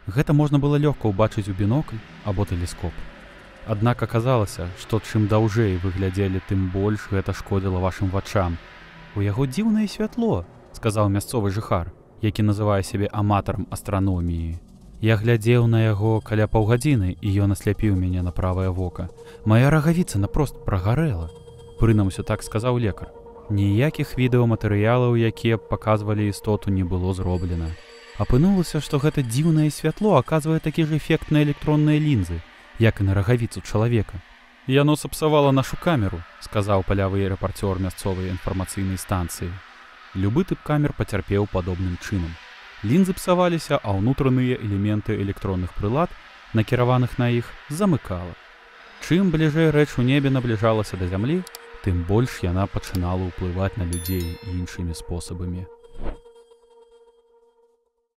Гэта можна было лёгка ўбачыць у бінокль або тэлескоп. Аднак аказалася, што чым даўжэй вы глядзелі, тым больш гэта шкодзіла вашым вачам. «У яго дзіўнае святло», – сказаў мясцовы жыхар, які называе сябе аматарам астраноміі. Я глядзеў на яго каля паўгадзіны, і ён асляпіў мяне на правае вока. Мая рагавіца напрост прагарэла. Прынамсі, так сказаў лекар. Ніякіх відэаматэрыялаў, якія б паказвалі істоту, не было зроблена. Апынулася, што гэта дзіўнае святло аказвае такі ж эфект на электронныя лінзы, як і на рагавіцу чалавека. «Яно сапсавала нашу камеру», – сказаў палявы рэпарцёр мясцовай інфармацыйнай станцыі. Любы тып камер пацярпеў падобным чынам. Лінзы псаваліся, а ўнутраныя элементы электронных прылад, накіраваных на іх, замыкала. Чым бліжэй рэч у небе набліжалася да зямлі, тым больш яна пачынала ўплываць на людзей іншымі спосабамі.